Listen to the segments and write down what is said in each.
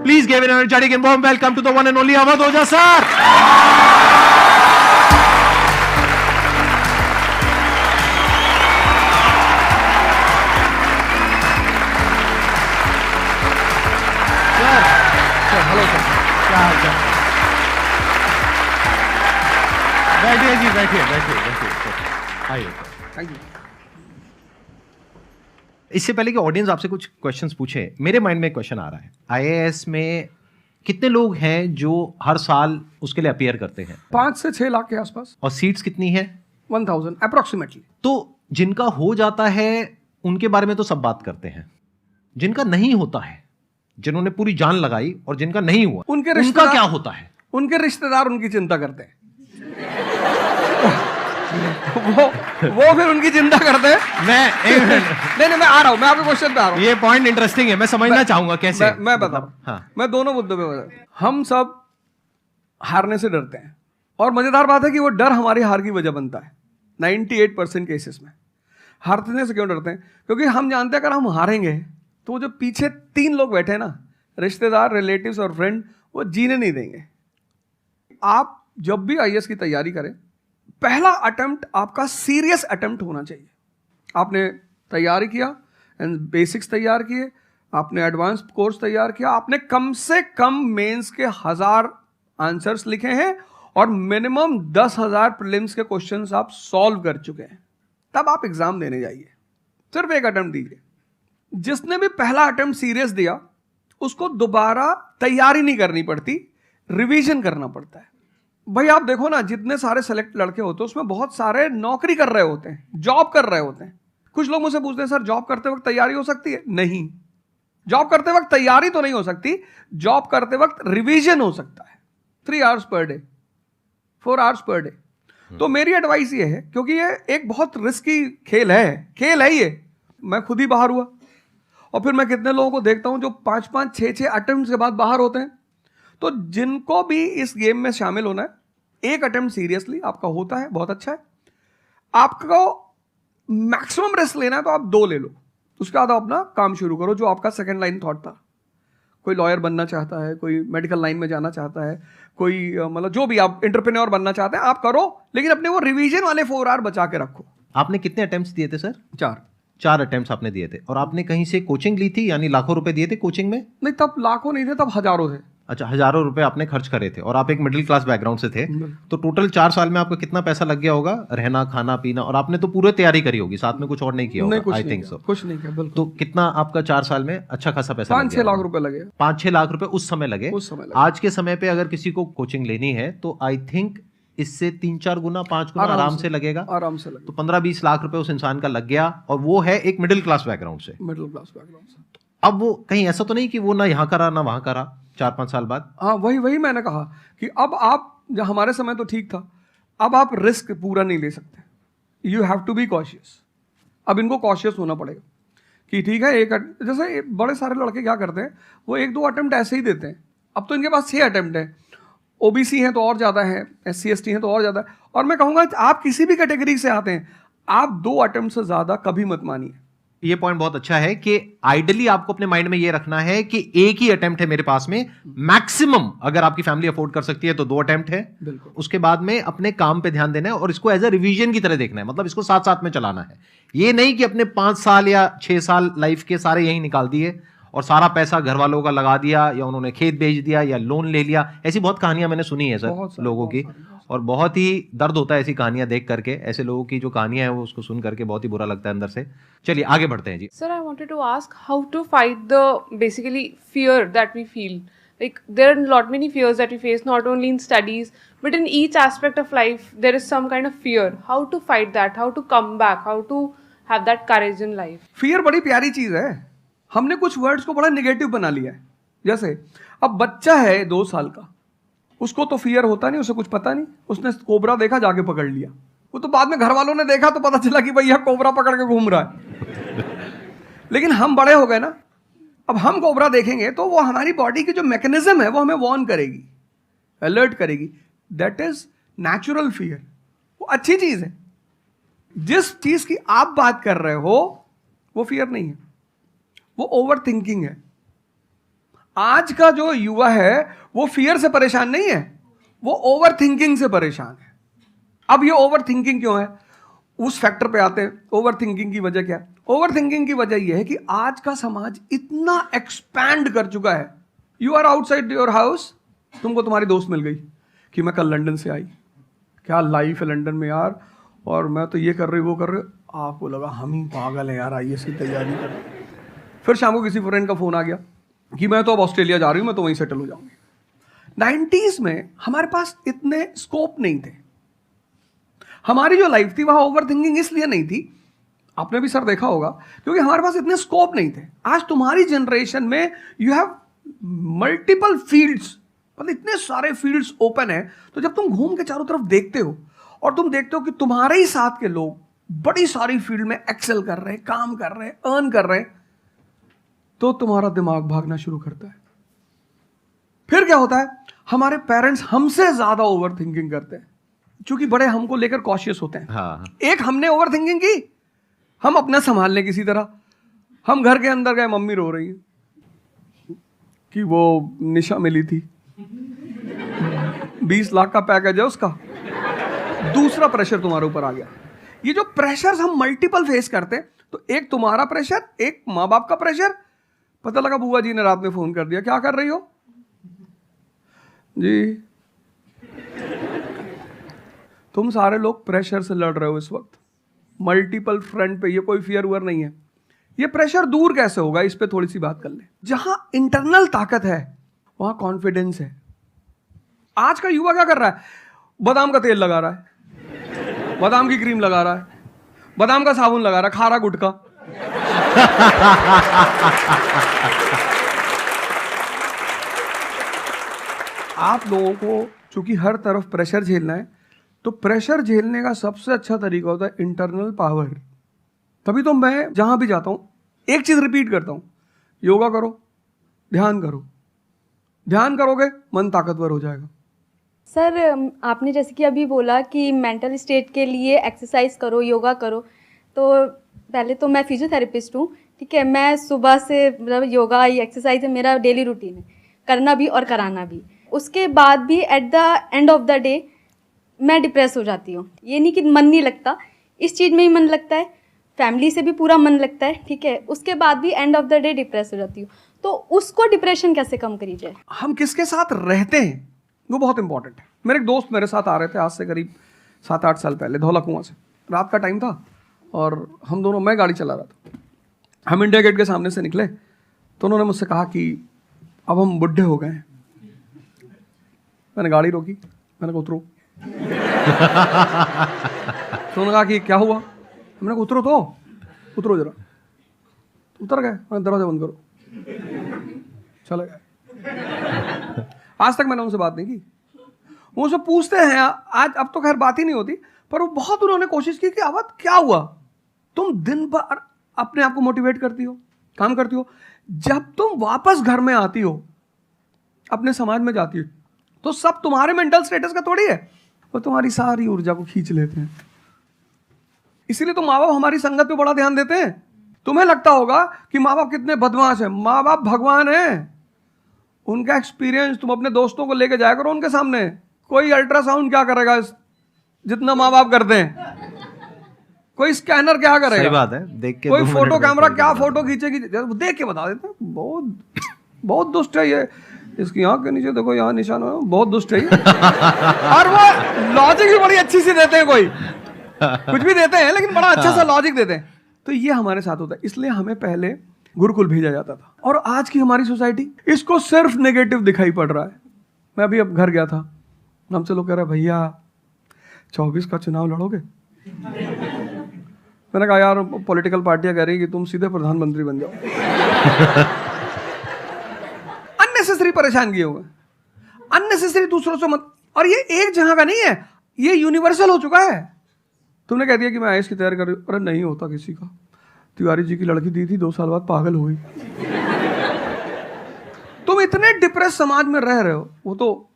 Please give an energetic and warm welcome to the one and only Awadh Oja sir. Hello sir, क्या हाल चाल? बैठिए जी, बैठिए। आइए। Thank you. इससे पहले कि ऑडियंस आपसे कुछ क्वेश्चंस पूछे, मेरे माइंड में एक क्वेश्चन आ रहा है। आईएएस में कितने लोग हैं जो हर साल उसके लिए अपीयर करते हैं? 5 से 6 लाख के आसपास। और सीट्स कितनी है? 1000 अप्रोक्सीमेटली। तो जिनका हो जाता है उनके बारे में तो सब बात करते हैं, जिनका नहीं होता है, जिन्होंने पूरी जान लगाई और जिनका नहीं हुआ, उनका क्या होता है? उनके रिश्तेदार उनकी चिंता करते हैं। वो फिर उनकी चिंता करते हैं। नहीं, मैं आ रहा हूं, मैं आपके क्वेश्चन पे आ रहा हूं। ये पॉइंट इंटरेस्टिंग है, मैं समझना चाहूंगा कैसे। मैं बता रहा हूं। हाँ। मैं दोनों मुद्दों पे बता रहा हूं। हम सब हारने से डरते हैं, और मजेदार बात है कि वो डर हमारी हार की वजह बनता है। 98% केसेस में हारने से क्यों डरते हैं? क्योंकि हम जानते हैं अगर हम हारेंगे तो जो पीछे 3 लोग बैठे हैं ना, रिश्तेदार, रिलेटिव्स और फ्रेंड, वो जीने नहीं देंगे। आप जब भी आईएएस की तैयारी करें, पहला अटेम्प्ट आपका सीरियस अटेम्प्ट होना चाहिए। आपने तैयारी किया, बेसिक्स तैयार किए, आपने एडवांस कोर्स तैयार किया, आपने कम से कम मेंस के 1000 आंसर्स लिखे हैं और मिनिमम 10,000 प्रीलिम्स के क्वेश्चंस आप सॉल्व कर चुके हैं, तब आप एग्जाम देने जाइए। सिर्फ एक अटेम्प्ट दीजिए। जिसने भी पहला अटेम्प्ट सीरियस दिया, उसको दोबारा तैयारी नहीं करनी पड़ती, रिवीजन करना पड़ता है। भाई आप देखो ना, जितने सारे सेलेक्ट लड़के होते हैं उसमें बहुत सारे नौकरी कर रहे होते हैं, जॉब कर रहे होते हैं। कुछ लोग मुझसे पूछते हैं, सर जॉब करते वक्त तैयारी हो सकती है? नहीं, जॉब करते वक्त तैयारी तो नहीं हो सकती, जॉब करते वक्त रिवीजन हो सकता है। 3 hours per day, 4 hours per day. तो मेरी एडवाइस ये है, क्योंकि ये एक बहुत रिस्की खेल है ये। मैं खुद ही बाहर हुआ, और फिर मैं कितने लोगों को देखता हूं जो 5-5, 6-6 अटेम्प्ट के बाद बाहर होते हैं। तो जिनको भी इस गेम में शामिल होना है, एक अटेम्प्ट सीरियसली आपका होता है, बहुत अच्छा है। आपको मैक्सिमम रिस्क लेना है तो आप 2 ले लो, उसके बाद अपना काम शुरू करो, जो आपका सेकंड लाइन थॉट था। कोई लॉयर बनना चाहता है, कोई मेडिकल लाइन में जाना चाहता है, कोई मतलब जो भी आप एंटरप्रेन्योर बनना चाहते हैं, आप करो, लेकिन अपने वो रिवीजन वाले 4 आवर बचा के रखो। आपने कितने अटेम्प्ट्स दिए थे सर? 4 अटेम्प्ट्स आपने दिए थे। और आपने कहीं से कोचिंग ली थी, यानी लाखों रुपए दिए थे कोचिंग में? नहीं, तब लाखों नहीं थे, तब हजारों थे। अच्छा, हजारों रुपए आपने खर्च करे थे, और आप एक मिडिल क्लास बैकग्राउंड से थे। तो टोटल 4 साल में आपका कितना पैसा लग गया होगा? रहना, खाना, पीना, और आपने तो पूरी तैयारी करी होगी, साथ में कुछ और नहीं किया होगा? I think so. कुछ नहीं किया, बिल्कुल। तो कितना आपका 4 साल में अच्छा खासा पैसा? 5-6 लाख रुपए लगे। 5-6 लाख रुपए उस समय लगे। आज के समय पे अगर किसी को कोचिंग लेनी है तो आई थिंक इससे 3-4 गुना, 5 गुना आराम से लगेगा। तो 15-20 लाख रुपए उस इंसान का लग गया, और वो है एक मिडिल क्लास बैकग्राउंड से। अब वो कहीं ऐसा तो नहीं कि वो ना यहाँ करा ना वहां करा 4-5 साल बाद? हाँ, वही मैंने कहा कि अब आप, जब हमारे समय तो ठीक था, अब आप रिस्क पूरा नहीं ले सकते। You have to be cautious. अब इनको कॉशियस होना पड़ेगा कि ठीक है, जैसे बड़े सारे लड़के क्या करते हैं, वो 1-2 अटेम्प्ट ऐसे ही देते हैं। अब तो इनके पास 6 अटेम्प्ट है। ओबीसी हैं तो और ज़्यादा है, SC ST हैं तो और ज़्यादा है। और मैं कहूँगा आप किसी भी कैटेगरी से आते हैं, आप 2 अटेम्प्ट से ज़्यादा कभी मत मानिए। ये पॉइंट बहुत अच्छा है कि आइडियली आपको अपने माइंड में ये रखना है कि एक ही अटेम्प्ट है मेरे पास में, मैक्सिमम अगर आपकी फैमिली अफोर्ड कर सकती है तो 2 अटेम्प्ट है। उसके बाद में अपने काम पे ध्यान देना है, और इसको एज अ रिवीजन की तरह देखना है, मतलब इसको साथ साथ में चलाना है। ये नहीं कि अपने 5 साल या 6 साल लाइफ के सारे यही निकाल दिए और सारा पैसा घर वालों का लगा दिया, या उन्होंने खेत बेच दिया, या लोन ले लिया। ऐसी बहुत कहानियां मैंने सुनी है सर लोगों की, और बहुत ही दर्द होता है ऐसी कहानियां देख करके। ऐसे लोगों की जो कहानियां हैं वो उसको सुन करके बहुत ही बुरा लगता है अंदर से। चलिए आगे बढ़ते हैं जी। Sir, I wanted to ask how to fight the basically fear that we feel. Like there are lot many fears that we face, not only in studies but in each aspect of life. There is some kind of fear. How to fight that? How to come back? How to have that courage in life? Fear बड़ी प्यारी चीज है। हमने कुछ words को बड़ा negative बना लिया है। जैसे अब बच्चा है 2 साल का, उसको तो फियर होता नहीं, उसे कुछ पता नहीं, उसने कोबरा देखा, जाके पकड़ लिया। वो तो बाद में घर वालों ने देखा तो पता चला कि भैया कोबरा पकड़ के घूम रहा है। लेकिन हम बड़े हो गए ना, अब हम कोबरा देखेंगे तो वो हमारी बॉडी की जो मैकेनिज्म है वो हमें वार्न करेगी, अलर्ट करेगी। That is natural fear. वो अच्छी चीज है। जिस चीज की आप बात कर रहे हो वो फियर नहीं है, वो ओवर थिंकिंग है। आज का जो युवा है वो फियर से परेशान नहीं है, वो ओवर थिंकिंग से परेशान है। अब ये ओवर थिंकिंग क्यों है, उस फैक्टर पे आते हैं। ओवर थिंकिंग की वजह क्या है? ओवर थिंकिंग की वजह यह है कि आज का समाज इतना एक्सपैंड कर चुका है। You are outside your house, तुमको तुम्हारी दोस्त मिल गई कि मैं कल लंदन से आई, क्या लाइफ है लंदन में यार, और मैं तो ये कर रही वो कर रही। आपको लगा हम ही पागल हैं यार, आईएएस की तैयारी कर। फिर शाम को किसी फ्रेंड का फोन आ गया कि मैं तो अब ऑस्ट्रेलिया जा रही हूँ, मैं तो वहीं सेटल हो जाऊंगी। 90s में हमारे पास इतने स्कोप नहीं थे। हमारी जो लाइफ थी वहां ओवर थिंकिंग इसलिए नहीं थी, आपने भी सर देखा होगा, क्योंकि हमारे पास इतने स्कोप नहीं थे। आज तुम्हारी जनरेशन में यू हैव मल्टीपल फील्ड्स, मतलब इतने सारे फील्ड्स ओपन है। तो जब तुम घूम के चारों तरफ देखते हो और तुम देखते हो कि तुम्हारे ही साथ के लोग बड़ी सारी फील्ड में एक्सेल कर रहे हैं, काम कर रहे हैं, अर्न कर रहे हैं, तो तुम्हारा दिमाग भागना शुरू करता है। फिर क्या होता है, हमारे पेरेंट्स हमसे ज्यादा ओवर थिंकिंग करते हैं, क्योंकि बड़े हमको लेकर कॉशियस होते हैं। हाँ। एक हमने ओवर थिंकिंग की, हम अपना संभाल लें किसी तरह। हम घर के अंदर गए, मम्मी रो रही है कि वो निशा मिली थी, 20 लाख का पैकेज है उसका। दूसरा प्रेशर तुम्हारे ऊपर आ गया। ये जो प्रेशर हम मल्टीपल फेस करते हैं, तो एक तुम्हारा प्रेशर, एक माँ बाप का प्रेशर। पता लगा बुआ जी ने रात में फोन कर दिया, क्या कर रही हो जी? तुम सारे लोग प्रेशर से लड़ रहे हो इस वक्त, मल्टीपल फ्रंट पे। ये कोई फियर उयर नहीं है। ये प्रेशर दूर कैसे होगा, इस पे थोड़ी सी बात कर ले। जहां इंटरनल ताकत है वहां कॉन्फिडेंस है। आज का युवा क्या कर रहा है, बादाम का तेल लगा रहा है, बादाम की क्रीम लगा रहा है, बादाम का साबुन लगा रहा है, खा रहा गुटखा। आप लोगों को चूंकि हर तरफ प्रेशर झेलना है, तो प्रेशर झेलने का सबसे अच्छा तरीका होता है इंटरनल पावर। तभी तो मैं जहां भी जाता हूं एक चीज रिपीट करता हूं, योगा करो, ध्यान करो। ध्यान करोगे मन ताकतवर हो जाएगा। सर, आपने जैसे कि अभी बोला कि मेंटल स्टेट के लिए एक्सरसाइज करो, योगा करो। तो पहले तो मैं फिजियोथेरेपिस्ट हूँ, ठीक है। मैं सुबह से मतलब योगा या एक्सरसाइज मेरा डेली रूटीन है, करना भी और कराना भी। उसके बाद भी at the end of the day मैं डिप्रेस हो जाती हूँ। ये नहीं कि मन नहीं लगता, इस चीज़ में ही मन लगता है, फैमिली से भी पूरा मन लगता है, ठीक है। उसके बाद भी end of the day depress हो जाती हूँ। तो उसको डिप्रेशन कैसे कम करी जाए? हम किसके साथ रहते हैं वो बहुत इंपॉर्टेंट है। मेरे एक दोस्त मेरे साथ आ रहे थे आज से करीब 7-8 साल पहले, धौला कुआं से। रात का टाइम था और हम दोनों, मैं गाड़ी चला रहा था, हम इंडिया गेट के सामने से निकले तो उन्होंने मुझसे कहा कि अब हम बुढ़े हो गए हैं। मैंने गाड़ी रोकी, मैंने कहा उतरो। तो उन्होंने कहा कि क्या हुआ? मैंने कहा उतरो तो, उतरो जरा। उतर गए, मैंने दरवाजा बंद करो, चले गए। आज तक मैंने उनसे बात नहीं की। वो सब पूछते हैं आज, अब तो खैर बात ही नहीं होती, पर वो बहुत उन्होंने कोशिश की कि अब क्या हुआ? तुम दिन भर अपने आप को मोटिवेट करती हो, काम करती हो, जब तुम वापस घर में आती हो, अपने समाज में जाती हो, तो सब तुम्हारे मेंटल स्टेटस का थोड़ी है, वो तुम्हारी सारी ऊर्जा को खींच लेते हैं। इसीलिए तो माँ बाप हमारी संगत पे बड़ा ध्यान देते हैं। तुम्हें लगता होगा कि माँ बाप कितने बदमाश हैं, माँ बाप भगवान हैं। उनका एक्सपीरियंस तुम अपने दोस्तों को लेके जाया करो उनके सामने। कोई अल्ट्रासाउंड क्या करेगा जितना माँ बाप करते हैं, कोई स्कैनर क्या करेगा? सही बात है, देख के कोई 2 फोटो मिनट में कैमरा कर क्या देगा। फोटो खींचेगी, देख के बता देते हैं। बहुत दुष्ट है ये, इसकी आंख के नीचे देखो यहाँ निशान है, बहुत दुष्ट है ये। और वो लॉजिक भी बड़ी अच्छी सी देते हैं, कोई कुछ भी देते हैं लेकिन बड़ा अच्छा सा लॉजिक देते हैं। तो ये हमारे साथ होता है। इसलिए हमें पहले गुरुकुल भेजा जाता था, और आज की हमारी सोसाइटी इसको सिर्फ नेगेटिव दिखाई पड़ रहा है। मैं अभी अब घर गया था, हमसे लोग कह रहे भैया 24 का चुनाव लड़ोगे? मैंने कहा यार पॉलिटिकल पार्टियां कह रही कि तुम सीधे प्रधानमंत्री बन जाओ। अननेसेसरी परेशान किए हुए, अननेसेसरी दूसरों से मत। और ये एक जगह का नहीं है, ये यूनिवर्सल हो चुका है। तुमने कह दिया कि मैं आईएएस की तैयारी कर रही हूँ, अरे नहीं होता किसी का। तिवारी जी की लड़की दी थी, 2 साल बाद पागल हो गई। तुम इतने डिप्रेस समाज में रह रहे हो। वो तो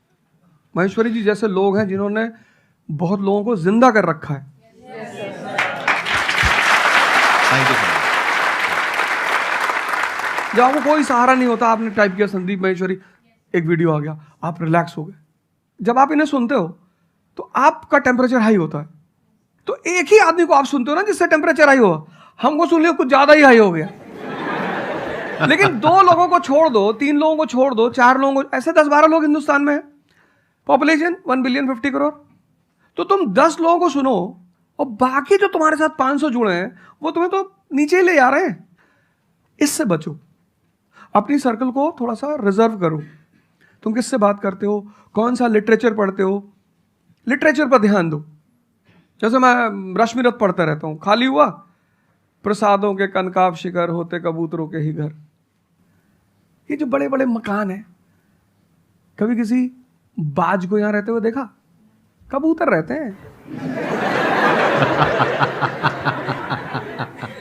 महेश्वरी जी जैसे लोग हैं जिन्होंने बहुत लोगों को जिंदा कर रखा है। Thank you, sir. जब आपको कोई सहारा नहीं होता, आपने टाइप किया संदीप महेश्वरी, एक वीडियो आ गया, आप रिलैक्स हो गए। जब आप इन्हें सुनते हो तो आपका टेम्परेचर हाई होता है। तो एक ही आदमी को आप सुनते हो ना जिससे टेम्परेचर हाई हुआ, हमको सुन लिया कुछ ज्यादा ही हाई हो गया। लेकिन 2 लोगों को छोड़ दो, 3 लोगों को छोड़ दो, 4 लोगों को, ऐसे 10-12 लोग हिंदुस्तान में है, पॉपुलेशन 1 बिलियन 50 करोड़। तो तुम 10 लोगों को सुनो और बाकी जो तुम्हारे साथ 500 जुड़े हैं वो तुम्हें तो नीचे ही ले जा रहे हैं। इससे बचो, अपनी सर्कल को थोड़ा सा रिजर्व करो। तुम किससे बात करते हो, कौन सा लिटरेचर पढ़ते हो, लिटरेचर पर ध्यान दो। जैसे मैं रश्मिरथ पढ़ता रहता हूँ, खाली हुआ प्रसादों के कनकाब शिखर होते कबूतरों के ही घर। ये जो बड़े बड़े मकान हैं, कभी किसी बाज को यहां रहते हुए देखा? कबूतर रहते हैं।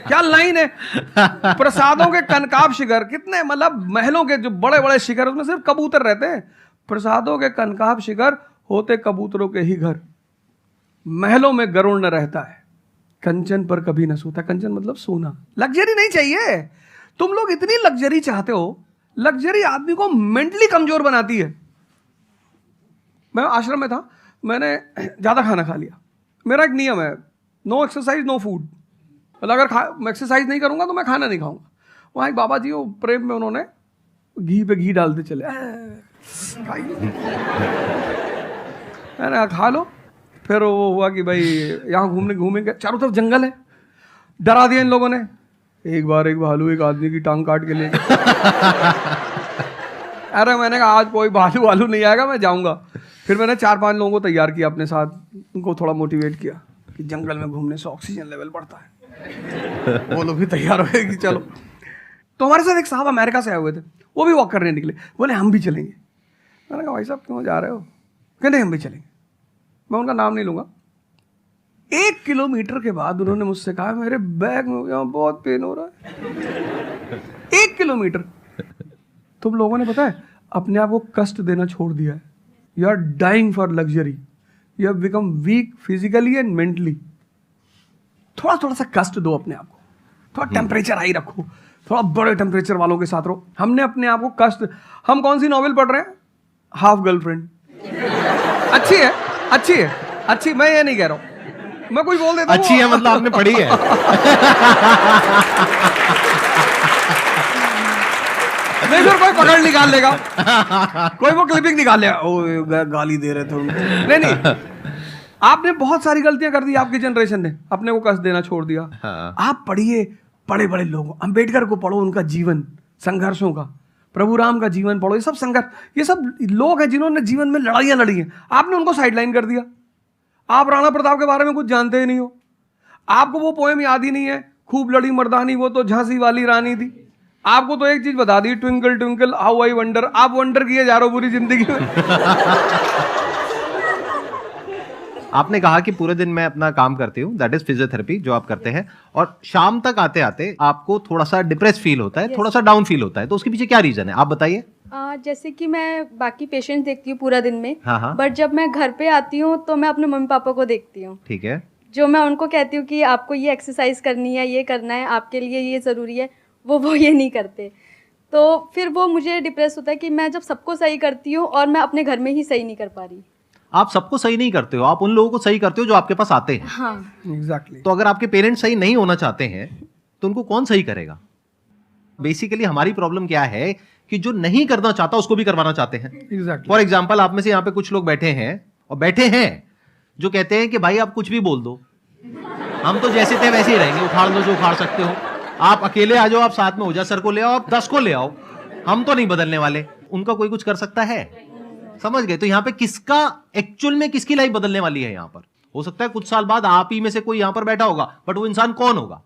क्या लाइन है, प्रसादों के कनकाब शिखर, कितने मतलब महलों के जो बड़े बड़े शिखर, उसमें सिर्फ कबूतर रहते हैं। प्रसादों के कनकाब शिखर होते कबूतरों के ही घर, महलों में गरुड़ न रहता है, कंचन पर कभी न सोता। कंचन मतलब सोना। लग्जरी नहीं चाहिए। तुम लोग इतनी लग्जरी चाहते हो, लग्जरी आदमी को मेंटली कमजोर बनाती है। मैं आश्रम में था, मैंने ज्यादा खाना खा लिया। मेरा एक नियम है, नो एक्सरसाइज नो फूड। मतलब अगर मैं एक्सरसाइज नहीं करूंगा तो मैं खाना नहीं खाऊंगा। वहां एक बाबा जी, वो प्रेम में उन्होंने घी पे घी डालते चले, मैंने खा लो। फिर वो हुआ कि भाई यहाँ घूमेंगे, चारों तरफ जंगल है, डरा दिया इन लोगों ने। एक बार एक भालू एक आदमी की टांग काट के ले अरे मैंने कहा आज कोई भालू नहीं आएगा, मैं जाऊंगा। फिर मैंने 4-5 लोगों को तैयार किया अपने साथ, उनको थोड़ा मोटिवेट किया कि जंगल में घूमने से ऑक्सीजन लेवल बढ़ता है। वो लोग भी तैयार हो गए कि चलो। तो हमारे साथ एक साहब अमेरिका से आए हुए थे, वो भी वॉक करने निकले, बोले हम भी चलेंगे। मैंने कहा भाई साहब क्यों जा रहे हो? कहते हम भी चलेंगे। मैं उनका नाम नहीं लूंगा। 1 किलोमीटर के बाद उन्होंने मुझसे कहा मेरे बैग में यहाँ बहुत पेन हो रहा है। 1 किलोमीटर। तुम लोगों ने पता है अपने आप को कष्ट देना छोड़ दिया है। You are dying for luxury, you have become weak physically and mentally. थोड़ा सा कष्ट दो अपने आप को, थोड़ा टेम्परेचर हाई रखो, थोड़ा बड़े टेम्परेचर वालों के साथ रहो। हमने अपने आप को कष्ट, हम कौन सी नॉवेल पढ़ रहे हैं? Half girlfriend. अच्छी है, अच्छी है, अच्छी, मैं ये नहीं कह रहा हूं, मैं कुछ बोल देता हूं। अच्छी है मतलब आपने पढ़ी है। नहीं फिर कोई पकड़ निकाल लेगा, कोई वो क्लिपिंग निकाल लेगा, ओ गाली दे रहे थे उनको। नहीं, आपने बहुत सारी गलतियां कर दी, आपकी जनरेशन ने अपने को कष्ट देना छोड़ दिया। हाँ। आप पढ़िए बड़े बड़े लोगों, अंबेडकर को पढ़ो, उनका जीवन संघर्षों का, प्रभु राम का जीवन पढ़ो। ये सब संघर्ष, ये सब लोग हैं जिन्होंने जीवन में लड़ाइयां लड़ी हैं। आपने उनको साइडलाइन कर दिया। आप राणा प्रताप के बारे में कुछ जानते ही नहीं हो, आपको वो पोएम याद ही नहीं है, खूब लड़ी मर्दानी वो तो झांसी वाली रानी थी। आपको तो एक चीज बता दी, twinkle twinkle how I wonder. आप वंडर किए जा रहे हो पूरी जिंदगी में। आपने कहा कि पूरे दिन मैं अपना काम करती हूँ, दैट इज फिजियोथेरेपी जो आप करते हैं, और शाम तक आते आते आपको थोड़ा सा डिप्रेस फील होता है, थोड़ा सा डाउन फील होता है, तो उसके पीछे क्या रीजन है आप बताइए। जैसे कि मैं बाकी पेशेंट देखती हूँ पूरा दिन में, हाँ। बट जब मैं घर पे आती हूँ तो मैं अपने मम्मी पापा को देखती हूँ। ठीक है। जो मैं उनको कहती हूँ कि आपको ये एक्सरसाइज करनी है, ये करना है, आपके लिए ये ज़रूरी है, वो ये नहीं करते। तो फिर वो मुझे डिप्रेस होता है कि मैं जब सबको सही करती हूँ और मैं अपने घर में ही सही नहीं कर पा रही। आप सबको सही नहीं करते हो, आप उन लोगों को सही करते हो जो आपके पास आते हैं। हाँ एग्जैक्टली। तो अगर आपके पेरेंट्स सही नहीं होना चाहते हैं तो उनको कौन सही करेगा? बेसिकली हमारी प्रॉब्लम क्या है कि जो नहीं करना चाहता उसको भी करवाना चाहते हैं। एग्जैक्टली। फॉर एग्जाम्पल आप में से यहाँ पे कुछ लोग बैठे हैं और बैठे हैं जो कहते हैं कि भाई आप कुछ भी बोल दो, हम तो जैसे थे वैसे ही रहेंगे, उखाड़ लो जो उखाड़ सकते हो, आप अकेले आ जाओ, आप साथ में हो जाओ, सर को ले आओ, आप 10 को ले आओ, हम तो नहीं बदलने वाले। उनका कोई कुछ कर सकता है? समझ गए? तो यहाँ पे किसका एक्चुअल में किसकी लाइफ बदलने वाली है? यहाँ पर हो सकता है कुछ साल बाद आप ही में से कोई यहाँ पर बैठा होगा, बट वो इंसान कौन होगा?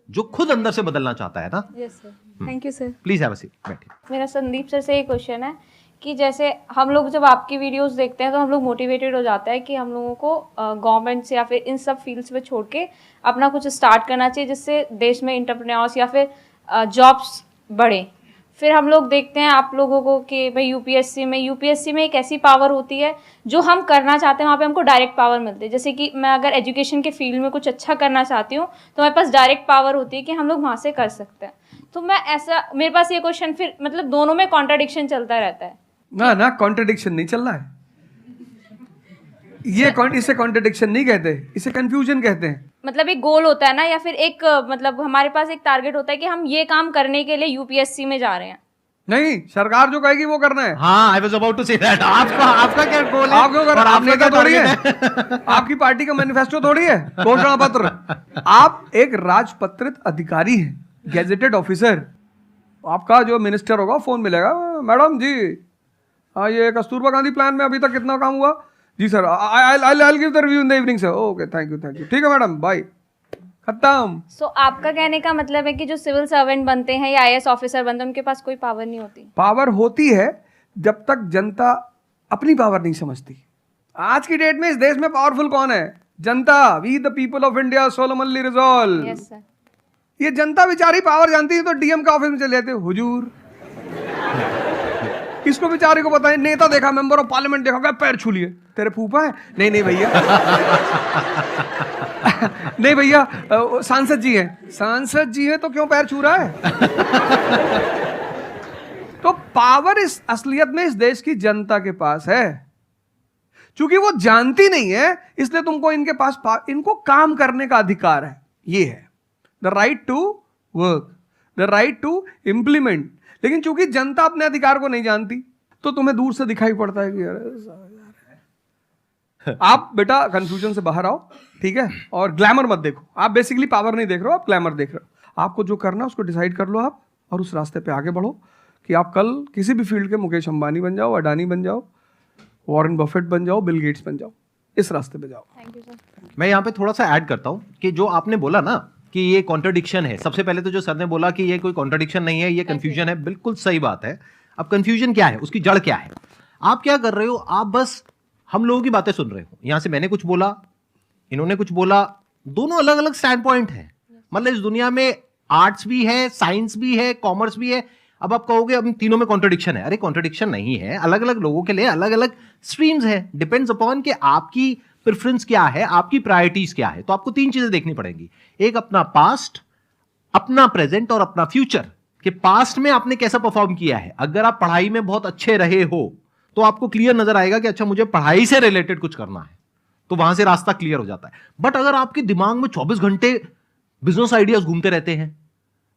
जो खुद अंदर से बदलना चाहता है ना। Yes sir, thank you sir. Please have a seat, बैठिए। मेरा संदीप सर से एक क्वेश्चन है कि जैसे हम लोग जब आपकी वीडियोस देखते हैं तो हम लोग मोटिवेटेड हो जाता है कि हम लोगों को गवर्नमेंट से या फिर इन सब फील्ड्स में छोड़ के अपना कुछ स्टार्ट करना चाहिए जिससे देश में एंटरप्रेन्योर्स या फिर जॉब्स बढ़े। फिर हम लोग देखते हैं आप लोगों को कि भाई यूपीएससी में एक ऐसी पावर होती है जो हम करना चाहते हैं वहाँ पे हमको डायरेक्ट पावर मिलती है। जैसे कि मैं अगर एजुकेशन के फील्ड में कुछ अच्छा करना चाहती हूँ तो मेरे पास डायरेक्ट पावर होती है कि हम लोग वहाँ से कर सकते हैं। तो मैं ऐसा, मेरे पास ये क्वेश्चन फिर मतलब दोनों में कॉन्ट्राडिक्शन चलता रहता है। ना कॉन्ट्रडिक्शन नहीं चल रहा है, इसे कॉन्ट्रडिक्शन नहीं कहते, इसे कंफ्यूजन कहते हैं। मतलब एक गोल होता है ना, या फिर एक मतलब हमारे पास एक टारगेट होता है कि हम ये काम करने के लिए यूपीएससी में जा रहे हैं। नहीं, सरकार जो कहेगी वो करना है। हाँ, I was about to say that. आपका क्या गोल है? आप क्यों कर, और आप आपने नेता क्या थोड़ी है, target आपकी पार्टी का मैनिफेस्टो थोड़ी है, घोषणा पत्र। आप एक राजपत्रित अधिकारी हैं, गैजेटेड ऑफिसर। आपका जो मिनिस्टर होगा फोन मिलेगा, मैडम जी ये कस्तूरबा गांधी प्लान में अभी तक कितना काम हुआ? जी sir, I give the review in the evening sir. Okay, thank you, ठीक है मैडम, बाय, खत्म। सो आपका कहने का मतलब है कि जो सिविल सर्वेंट बनते हैं या आईएएस ऑफिसर बनते हैं उनके पास कोई पावर नहीं होती? पावर होती है जब तक जनता अपनी पावर नहीं समझती। आज की डेट में इस देश में पावरफुल कौन है? जनता। We the people of India solemnly resolve. Yes sir. ये जनता बेचारी पावर जानती है तो डीएम का ऑफिस में चले जाते, हुजूर इसको बेचारे को पता है, नेता देखा, मेंबर ऑफ पार्लियामेंट देखा, क्या पैर छू लिए, तेरे फूफा है? नहीं भैया नहीं भैया, सांसद जी हैं। सांसद जी हैं तो क्यों पैर छू रहा है? तो पावर इस असलियत में इस देश की जनता के पास है। चूंकि वो जानती नहीं है इसलिए तुमको इनके पास इनको काम करने का अधिकार है। ये है the right to work, the right to implement. लेकिन चूंकि जनता अपने अधिकार को नहीं जानती तो तुम्हें दूर से दिखाई पड़ता है कि यार आप बेटा कंफ्यूजन से बाहर आओ, ठीक है? और ग्लैमर मत देखो। आप बेसिकली पावर नहीं देख रहे हो, आप ग्लैमर देख रहे हो। आपको जो करना है उसको डिसाइड कर लो आप, और उस रास्ते पे आगे बढ़ो कि आप कल किसी भी फील्ड के मुकेश अंबानी बन जाओ, अडानी बन जाओ, वॉरेन बफेट बन जाओ, बिल गेट्स बन जाओ। इस रास्ते पे जाओ। Thank you sir. मैं यहाँ पे थोड़ा सा ऐड करता हूँ कि जो आपने बोला ना कि ये कॉन्ट्रडिक्शन है, सबसे पहले तो जो सर ने बोला कि ये कोई कॉन्ट्रडिक्शन नहीं है, ये कंफ्यूजन है, बिल्कुल सही बात है। अब कंफ्यूजन क्या है, उसकी जड़ क्या है? आप क्या कर रहे हो? आप बस हम लोगों की बातें सुन रहे हो। यहां से मैंने कुछ बोला, इन्होंने कुछ बोला, दोनों अलग अलग स्टैंड पॉइंट है। मतलब इस दुनिया में आर्ट्स भी है, साइंस भी है, कॉमर्स भी है। अब आप कहोगे अब इन तीनों में कॉन्ट्रडिक्शन है। अरे कॉन्ट्रडिक्शन नहीं है, अलग अलग लोगों के लिए अलग अलग स्ट्रीम्स है। डिपेंड्स अपॉन कि आपकी प्रेफरेंस क्या है, आपकी प्रायोरिटीज क्या है। तो आपको तीन चीजें देखनी पड़ेंगी, एक अपना पास्ट, अपना प्रेजेंट और अपना फ्यूचर। कि पास्ट में आपने कैसा परफॉर्म किया है। अगर आप पढ़ाई में बहुत अच्छे रहे हो तो आपको क्लियर नजर आएगा कि अच्छा मुझे पढ़ाई से रिलेटेड कुछ करना है, तो वहां से रास्ता क्लियर हो जाता है। बट अगर आपके दिमाग में 24 घंटे बिजनेस आइडियाज घूमते रहते हैं,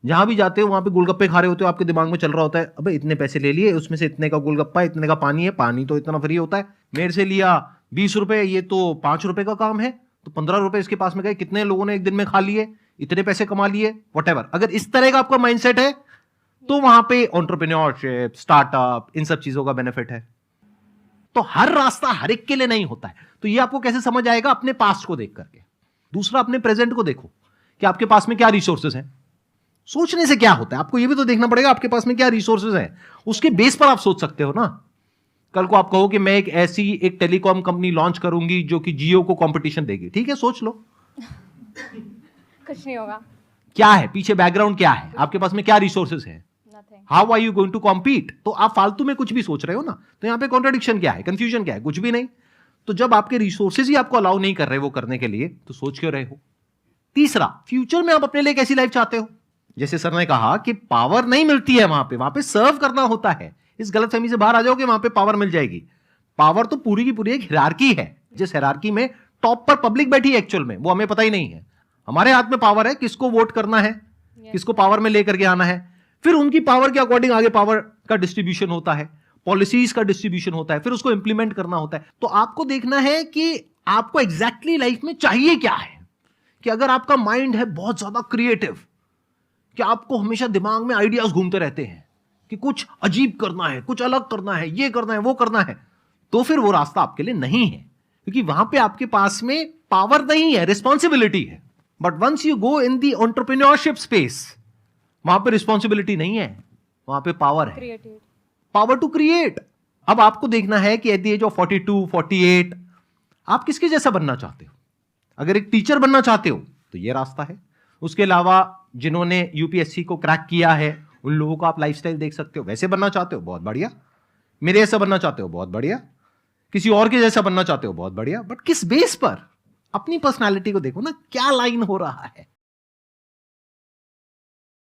जहां भी जाते हो वहां पे गोलगप्पे खा रहे होते हो, आपके दिमाग में चल रहा होता है अबे इतने पैसे ले लिए, उसमें से इतने का गोलगप्पा, इतने का पानी है, पानी तो इतना फ्री होता है, मेरे से लिया 20 रुपए, ये तो 5 रुपए का काम है, तो 15 रुपए इसके पास में गए, कितने लोगों ने एक दिन में खा लिए, इतने पैसे कमा लिए, व्हाटएवर। अगर इस तरह का आपका माइंडसेट है तो वहां पे एंटरप्रेन्योरशिप, स्टार्टअप, इन सब चीजों का बेनिफिट है। तो हर रास्ता हर एक के लिए नहीं होता है। तो ये आपको कैसे समझ आएगा? अपने पास्ट को देख करके। दूसरा, अपने प्रेजेंट को देखो कि आपके पास में क्या रिसोर्सेज हैं। सोचने से क्या होता है, आपको ये भी तो देखना पड़ेगा आपके पास में क्या रिसोर्सेज हैं। उसके बेस पर आप सोच सकते हो ना। कल को आप कहो कि मैं एक टेलीकॉम कंपनी लॉन्च करूंगी जो कि जियो को कंपटीशन देगी, ठीक है, सोच लो। कुछ नहीं होगा। क्या है पीछे, बैकग्राउंड क्या है, आपके पास में क्या रिसोर्सेज है, how are you going to compete. तो आप फालतू में कुछ भी सोच रहे हो ना। तो यहां पे कॉन्ट्रडिक्शन क्या है, कंफ्यूजन क्या है? कुछ भी नहीं। तो जब आपके रिसोर्सेज ही आपको अलाउ नहीं कर रहे वो करने के लिए, तो सोच क्यों रहे हो? तीसरा, फ्यूचर में आप अपने लिए कैसी लाइफ चाहते हो? जैसे सर ने कहा कि पावर नहीं मिलती है वहां पे सर्व करना होता है। इस गलतफहमी से बाहर आ जाओ कि वहां पे पावर मिल जाएगी। पावर तो पूरी की पूरी एक हिरार्की है, जिस हिरार्की में टॉप पर पब्लिक बैठी है एक्चुअल में, वो हमें पता ही नहीं है। हमारे हाथ में पावर है, किसको वोट करना है, किसको पावर में लेकर के आना है। फिर उनकी पावर के अकॉर्डिंग आगे पावर का डिस्ट्रीब्यूशन होता है, पॉलिसीज का डिस्ट्रीब्यूशन होता है, फिर उसको इंप्लीमेंट करना होता है। तो आपको देखना है कि आपको एग्जैक्टली लाइफ में चाहिए क्या है। कि अगर आपका माइंड है बहुत ज्यादा क्रिएटिव, कि आपको हमेशा दिमाग में आइडियाज घूमते रहते हैं कि कुछ अजीब करना है, कुछ अलग करना है, ये करना है, वो करना है, तो फिर वो रास्ता आपके लिए नहीं है। क्योंकि वहां पे आपके पास में पावर नहीं है, रिस्पॉन्सिबिलिटी है। But once you go in the entrepreneurship space, वहां पे रिस्पॉन्सिबिलिटी नहीं है, वहां पे पावर है, पावर टू क्रिएट। अब आपको देखना है कि एट द एज ऑफ 42, 48 आप किसके जैसा बनना चाहते हो। अगर एक टीचर बनना चाहते हो तो ये रास्ता है। उसके अलावा जिन्होंने यूपीएससी को क्रैक किया है उन लोगों को आप लाइफस्टाइल देख सकते हो। वैसे बनना चाहते हो, बहुत बढ़िया। मेरे जैसा बनना चाहते हो, बहुत बढ़िया। किसी और के जैसा बनना चाहते हो, बहुत बढ़िया। बट किस बेस पर? अपनी पर्सनालिटी को देखो ना, क्या लाइन हो रहा है।